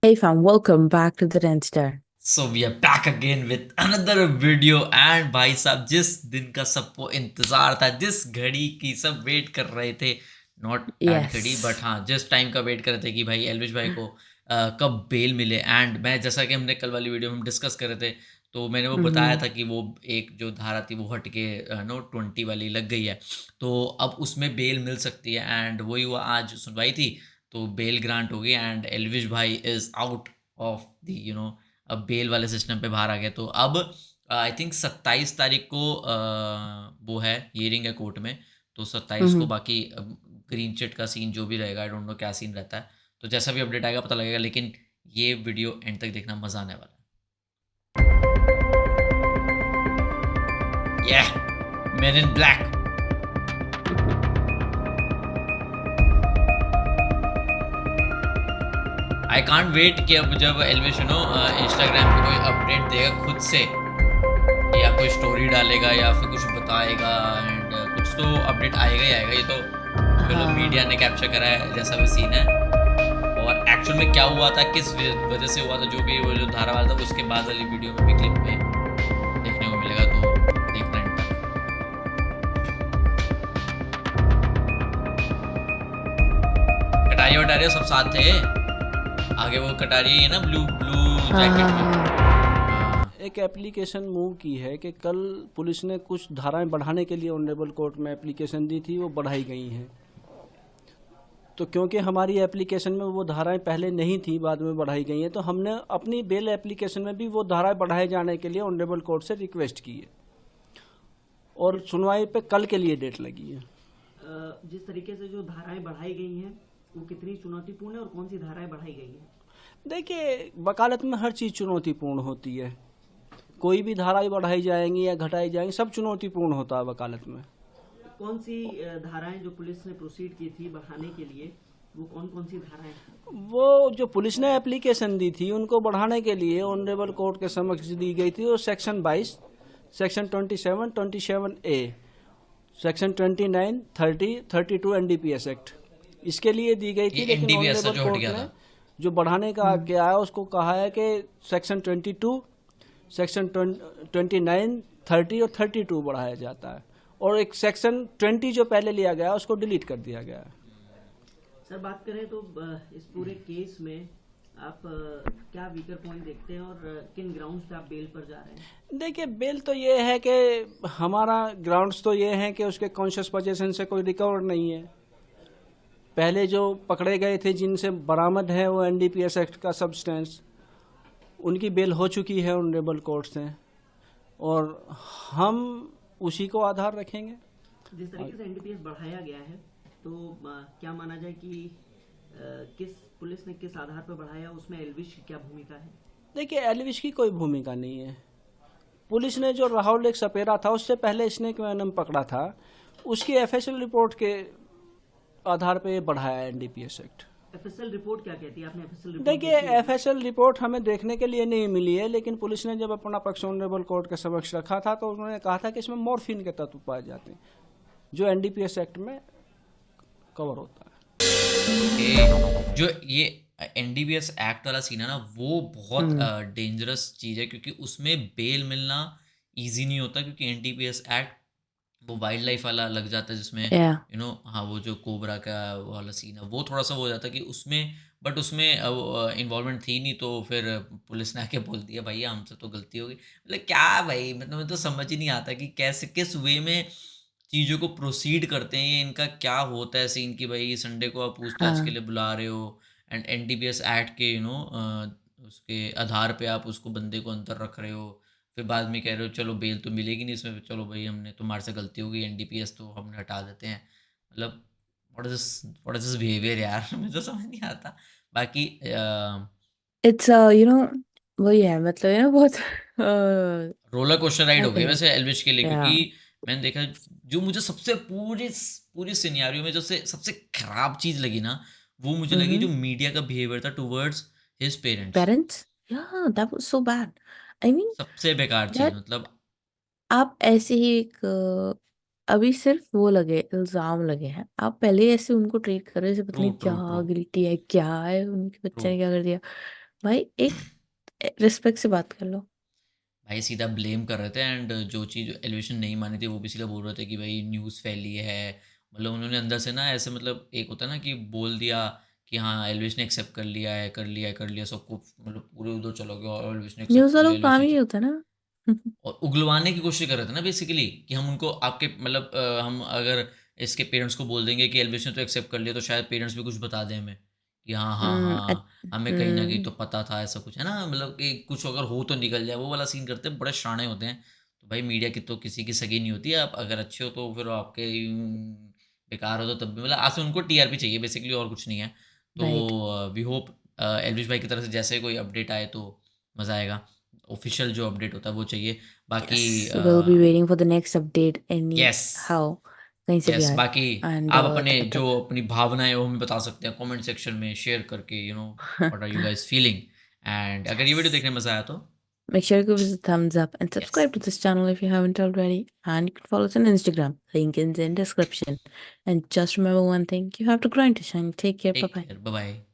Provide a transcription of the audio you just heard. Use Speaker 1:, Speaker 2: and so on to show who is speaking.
Speaker 1: Hey fam, welcome back to the 10 Star.
Speaker 2: So we are back again with another video and भाई साहब जिस दिन का सबको इंतजार था, जिस घड़ी की सब वेट कर रहे थे, नॉट दैट घड़ी बट
Speaker 1: Yes.
Speaker 2: हाँ जिस टाइम का वेट कर रहे थे कि भाई एल्विश भाई को कब बेल मिले। एंड मैं जैसा कि हमने कल वाली वीडियो में डिस्कस कर रहे थे, तो मैंने वो बताया
Speaker 1: Mm-hmm.
Speaker 2: था कि वो एक जो धारा थी वो हट के नो 20 वाली लग गई है, तो अब उसमें बेल मिल सकती है। एंड वही हुआ, आज सुनवाई थी तो बेल ग्रांट हो गई एंड एल्विश भाई इज आउट ऑफ द अब बेल वाले सिस्टम पे बाहर आ गया। तो अब आई थिंक 27 तारीख को वो है हियरिंग है कोर्ट में, तो 27 को
Speaker 1: Mm-hmm.
Speaker 2: बाकी ग्रीन चिट का सीन जो भी रहेगा, आई डोंट नो क्या सीन रहता है, तो जैसा भी अपडेट आएगा पता लगेगा। लेकिन ये वीडियो एंड तक देखना, मजा आने वाला है। Men in Black. I can't wait कि अब जब एल्विश इंस्टाग्राम पे कोई अपडेट देगा खुद से, या कोई स्टोरी डालेगा या फिर कुछ बताएगा, एंड कुछ तो अपडेट आएगा ही आएगा। ये तो चलो मीडिया ने कैप्चर करा है जैसा भी सीन है, और एक्चुअल में क्या हुआ था, किस वजह से हुआ था, जो भी वो जो धारा वाला था, उसके बाद वाली वीडियो में भी क्लिप में देखने को मिलेगा, तो देखना एंड तक। कटारिया वटारिया सब साथ थे, आगे वो कटारिया है ना, ब्लू ब्लू जैकेट में।
Speaker 1: हाँ।
Speaker 2: हाँ।
Speaker 3: एक एप्लीकेशन मूव की है कि कल पुलिस ने कुछ धाराएं बढ़ाने के लिए ऑनरेबल कोर्ट में एप्लीकेशन दी थी, वो बढ़ाई गई हैं। तो क्योंकि हमारी एप्लीकेशन में वो धाराएं पहले नहीं थी, बाद में बढ़ाई गई हैं, तो हमने अपनी बेल एप्लीकेशन में भी वो धाराएं बढ़ाए जाने के लिए ऑनरेबल कोर्ट से रिक्वेस्ट की है, और सुनवाई पे कल के लिए डेट लगी है।
Speaker 4: जिस तरीके से जो धाराएं बढ़ाई गई हैं वो कितनी चुनौतीपूर्ण है और कौन सी धाराएं बढ़ाई गई हैं?
Speaker 3: देखिए, वकालत में हर चीज़ चुनौतीपूर्ण होती है। कोई भी धाराएं बढ़ाई जाएंगी या घटाई जाएंगी, सब चुनौतीपूर्ण होता है वकालत में।
Speaker 4: कौन सी धाराएं जो पुलिस ने प्रोसीड की थी बढ़ाने के लिए, वो कौन कौन सी धाराएं?
Speaker 3: वो जो पुलिस ने एप्लीकेशन दी थी उनको बढ़ाने के लिए ऑनरेबल कोर्ट के समक्ष दी गई थी, वो section 22, section 27, 27A, section 29, 30, 32 NDPS act, इसके लिए दी गई
Speaker 2: ये
Speaker 3: थी। लेकिन
Speaker 2: एनडीबीएस
Speaker 3: ऑनरेबल
Speaker 2: जो हट
Speaker 3: कोर्ट
Speaker 2: गया
Speaker 3: ने
Speaker 2: था।
Speaker 3: जो बढ़ाने का क्या है उसको कहा है कि सेक्शन 22, सेक्शन 29, 30 और 32 बढ़ाया जाता है, और एक सेक्शन 20 जो पहले लिया गया उसको डिलीट कर दिया गया है।
Speaker 4: सर, बात करें तो इस पूरे केस में आप क्या वीकर पॉइंट देखते हैं और किन ग्राउंड्स पे आप बेल पर जा रहे हैं?
Speaker 3: देखिए, बेल तो ये है कि हमारा ग्राउंड्स तो ये है कि उसके कॉन्शियस पोजीशन से कोई रिकवर नहीं है। पहले जो पकड़े गए थे, जिनसे बरामद है वो NDPS एक्ट का सब्सटेंस, उनकी बेल हो चुकी है ऑनरेबल कोर्ट से, और हम उसी को आधार रखेंगे।
Speaker 4: जिस तरीके से एनडीपीएस बढ़ाया गया है, तो क्या माना जाए कि किस पुलिस ने किस आधार पर बढ़ाया, उसमें एल्विश की क्या भूमिका है?
Speaker 3: देखिए, एल्विश की कोई भूमिका नहीं है। पुलिस ने जो राहुल एक सपेरा था, उससे पहले स्नेक वेनम पकड़ा था, उसकी FSL रिपोर्ट के आधार पे ये बढ़ाया NDPS एक्ट।
Speaker 4: एफएसएल रिपोर्ट क्या कहती है? आपने एफएसएल रिपोर्ट
Speaker 3: देखिए,
Speaker 4: देखी होगी।
Speaker 3: FSL रिपोर्ट हमें देखने के लिए नहीं मिली है, लेकिन पुलिस ने जब अपना पक्ष ऑनरेबल कोर्ट के समक्ष रखा था तो उन्होंने कहा था कि इसमें मॉर्फिन के तत्व पाए जाते हैं, जो NDPS एक्ट में कवर होता है।
Speaker 2: ओके, जो ये एनडीबीएस एक्ट वाला सीन है ना, वो बहुत
Speaker 1: Hmm.
Speaker 2: डेंजरस चीज़ है, क्योंकि उसमें बेल मिलना इजी नहीं होता, क्योंकि एनडीबीएस एक्ट वो वाइल्ड लाइफ वाला लग जाता है, जिसमें
Speaker 1: Yeah.
Speaker 2: हाँ वो जो कोबरा का वो वाला सीन है, वो थोड़ा सा वो हो जाता है कि उसमें, बट उसमें इन्वॉल्वमेंट थी नहीं, तो फिर पुलिस ने आके बोल दिया भैया हमसे तो गलती हो गई। मतलब क्या भाई, मतलब मुझे तो समझ ही नहीं आता कि कैसे किस वे में चीज़ों को प्रोसीड करते हैं, ये इनका क्या होता है सीन कि भाई संडे को आप पूछताछ के
Speaker 1: हाँ।
Speaker 2: लिए बुला रहे हो, एंड एनडीपीएस एक्ट के उसके आधार पे आप उसको बंदे को अंदर रख रहे हो, फिर बाद में कह रहे हो चलो बेल तो मिलेगी नहीं इसमें, चलो भाई हमने तुम्हारे से गलती हो गई, एनडीपीएस तो हमने हटा देते हैं। मतलब व्हाट इज दिस बिहेवियर यार मुझे तो समझ नहीं आता। बाकी
Speaker 1: It's वही है, मतलब बहुत
Speaker 2: रोलर कोस्टर राइड
Speaker 1: क्या
Speaker 2: हो गई
Speaker 1: कहें।
Speaker 2: वैसे एल्विश के लिए, क्योंकि
Speaker 1: Yeah.
Speaker 2: मैंने देखा, जो मुझे सबसे पूरी पूरी सिनेरियो में जो सबसे खराब चीज़ लगी ना, वो मुझे लगी जो
Speaker 1: Mm-hmm.
Speaker 2: मीडिया का बिहेवियर था towards his parents.
Speaker 1: Parents? Yeah, that was so bad. I mean,
Speaker 2: सबसे बेकार चीज़,
Speaker 1: that
Speaker 2: मतलब
Speaker 1: आप ऐसे ही एक अभी सिर्फ वो लगे, इल्जाम लगे हैं, आप पहले ही ऐसे उनको ट्रीट कर रहे हैं जैसे पता
Speaker 2: ट्रू
Speaker 1: नहीं
Speaker 2: ट्रू
Speaker 1: क्या
Speaker 2: ट्रू
Speaker 1: गिल्टी है, क्या है, उनके
Speaker 2: ट्रू।
Speaker 1: बच्चे ने क्या कर दिया। भाई एक रिस्पेक्ट से बात कर लो।
Speaker 2: भाई सीधा ब्लेम कर रहे थे, एंड जो चीज़ एलिवेशन नहीं मानी थी वो भी सीधा बोल रहे थे कि भाई न्यूज़ फैली है। मतलब उन्होंने अंदर से ना ऐसे, मतलब एक होता है ना कि बोल दिया कि हाँ एलविश ने एक्सेप्ट कर लिया है, कर लिया है, कर लिया सबको, मतलब पूरे उधर चला गया और एलविश ने एक्सेप्ट
Speaker 1: न्यूज़
Speaker 2: कर
Speaker 1: वालों
Speaker 2: लिया,
Speaker 1: का
Speaker 2: एलविश
Speaker 1: काम
Speaker 2: ने
Speaker 1: ही
Speaker 2: accept-
Speaker 1: होता है ना।
Speaker 2: और उगलवाने की कोशिश कर रहे थे ना बेसिकली, कि हम उनको आपके मतलब हम अगर इसके पेरेंट्स को बोल देंगे कि एलविश ने तो एक्सेप्ट कर लिया, तो शायद पेरेंट्स भी कुछ बता दें हमें कि हाँ हाँ हाँ हमें कहीं ना कहीं तो पता था, ऐसा कुछ है ना, मतलब कि कुछ अगर हो तो निकल जाए, वो वाला सीन करते हैं, बड़े शाणे होते हैं। तो भाई मीडिया की तो किसी की सगी नहीं होती है, आप अगर अच्छे हो तो फिर आपके बेकार हो तो तब भी, मतलब आज से उनको टीआरपी चाहिए बेसिकली, और कुछ नहीं है।
Speaker 1: राइट।
Speaker 2: तो वी होप एलविश भाई की तरफ से जैसे ही कोई अपडेट आए तो मज़ा आएगा। ऑफिशियल जो अपडेट होता है वो चाहिए। बाकी
Speaker 1: Yes, we'll be waiting for the next update
Speaker 2: yes
Speaker 1: anyhow, कहीं से भी
Speaker 2: यस,
Speaker 1: आए।
Speaker 2: बाकी
Speaker 1: And
Speaker 2: आप अपने
Speaker 1: तब
Speaker 2: जो
Speaker 1: तक
Speaker 2: अपनी भावनाएं वो हमें बता सकते हैं कमेंट सेक्शन में शेयर करके, what are you guys feeling. And अगर ये वीडियो
Speaker 1: yes.
Speaker 2: देखने में मजा आया तो
Speaker 1: Make sure to give us a thumbs up and
Speaker 2: yes,
Speaker 1: subscribe to this channel if you haven't already. And you can follow us on Instagram. Link is in description. And just remember one thing, you have to grind to shine. Take care. Bye
Speaker 2: take
Speaker 1: bye.
Speaker 2: Care, bye bye.